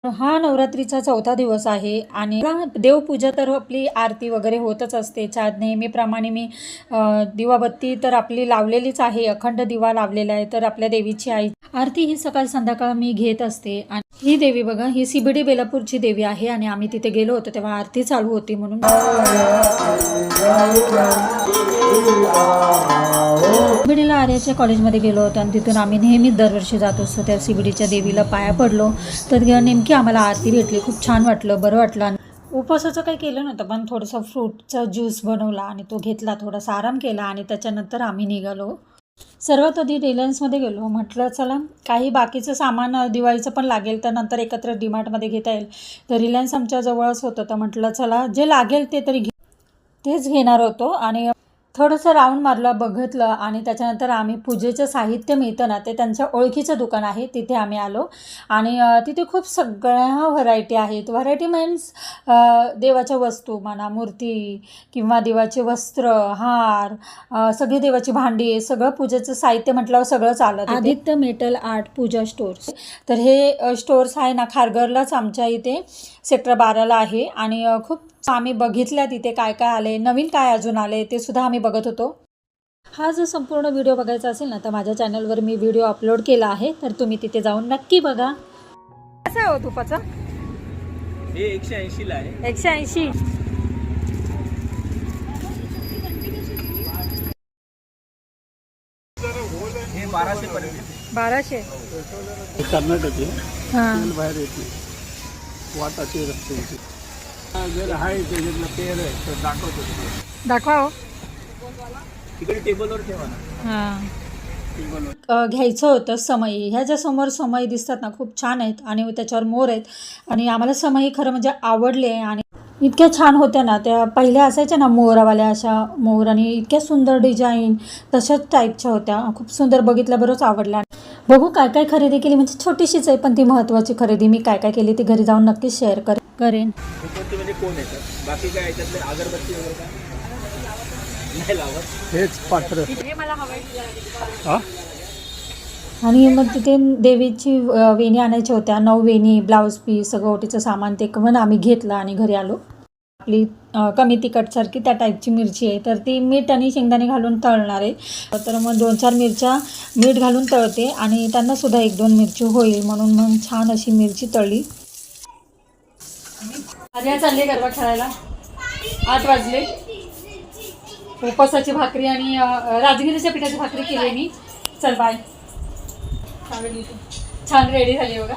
हा नवरात्रीचा चौथा दिवस आहे आणि देवपूजा तर आपली आरती वगैरे होतच असते. नेहमीप्रमाणे मी दिवाबत्ती तर आपली लावलेलीच आहे, अखंड दिवा लावलेला आहे. तर आपल्या देवीची आई आरती ही सकाळ संध्याकाळ मी घेत असते. आणि ही देवी बघा, ही CBD बेलापूरची देवी आहे आणि आम्ही तिथे गेलो होतो तेव्हा आरती चालू होती म्हणून CBDला आर्याच्या कॉलेजमध्ये गेलो होतो आणि तिथून आम्ही नेहमीच दरवर्षी जात असतो. त्या CBDच्या देवीला पाया पडलो तर नेमकी आम्हाला आरती भेटली. खूप छान वाटलं, बरं वाटलं. आणि उपवासाचं काही केलं नव्हतं, पण थोडंसं फ्रूटचा ज्यूस बनवला आणि तो घेतला, थोडासा आराम केला आणि त्याच्यानंतर आम्ही निघालो. सर्वात आधी रिलायन्समध्ये गेलो. म्हटलं चला काही बाकीचं सामान दिवाळीचं पण लागेल तर नंतर एकत्र डीमार्टमध्ये घेता येईल. तर रिलायन्स आमच्या जवळच होतं तर म्हटलं चला जे लागेल ते तरी तेच घेणार होतो. आणि थोडंसं राऊंड मारलं, बघितलं आणि त्याच्यानंतर आम्ही पूजेचं साहित्य मिळतं ना, ते त्यांच्या ओळखीचं दुकान आहे, तिथे आम्ही आलो. आणि तिथे खूप सगळ्या व्हरायटी आहेत. व्हरायटी मीन्स देवाच्या वस्तू म्हणा, मूर्ती किंवा देवाचे वस्त्र, हार, सगळी देवाची भांडी, सगळं पूजेचं साहित्य म्हटल्यावर सगळंच आलं. आदित्य मेटल आर्ट पूजा स्टोर्स. तर हे स्टोर्स आहे ना खारघरलाच आमच्या इथे सेक्टर 12ला आहे. आणि खूप आम्ही बघितल्या तिथे काय काय आले, नवीन काय अजून आले ते सुद्धा आम्ही बघत होतो. हा जर संपूर्ण व्हिडिओ बघायचा असेल ना तर माझ्या चॅनलवर मी व्हिडिओ अपलोड केला आहे, तर तुम्ही तिथे जाऊन नक्की बघा. कसं आहे हो तुपाचं? हे 180 ला आहे. 180. हे 1200 पर्यंत. 1200. कर्नाटकी हां बाहेर येते वाटाची रस्त्याची जर आहे त्याच्यातलं पेर आहे तर दाखवतो. दाखवा हो. तिकडे टेबलवर ठेवा ना. हां टेबलवर घ्यायचं होतं समई. ह्या ज्या समोर समई दिसतात ना खूप छान आहेत आणि त्याच्यावर मोर आहेत. आणि आम्हाला समई खरं म्हणजे आवडले आणि इतक्या छान होत्या ना. त्या पहिल्या असायच्या ना मोरावाल्या, अशा मोर आणि इतक्या सुंदर डिझाईन तशाच टाईपच्या होत्या. खूप सुंदर, बघितल्या बरंच आवडल्या. बघू काय काय खरेदी केली, म्हणजे छोटीशीच आहे पण ती महत्त्वाची खरेदी. मी काय काय केली ती घरी जाऊन नक्कीच शेअर करेन. उकळती म्हणजे कोण येतात, बाकी काय याच्यातले अगरबत्ती वगैरे काय नाही लावत. हेच पात्र हा आणि मग तिथे देवीची वेणी आणायच्या होत्या, 9 वेणी, ब्लाऊज पीस, सगळं ओटीचं सामान ते पण आम्ही घेतलं आणि घरी आलो. आपली कमी तिखटसारखी त्या टाईपची मिरची आहे, तर ती मीठ आणि शेंगदाणे घालून तळणार आहे. तर मग 2-4 मिरच्या मीठ घालून तळते आणि त्यांनासुद्धा 1-2 मिरची होईल म्हणून मग छान अशी मिरची तळली. आर्या चालली गरबा खेळायला. 8 वाजले. उपवासाची भाकरी आणि राजगिरीच्या पिठाची भाकरी केली मी. चल बाय. छान रेडी झाली बघा.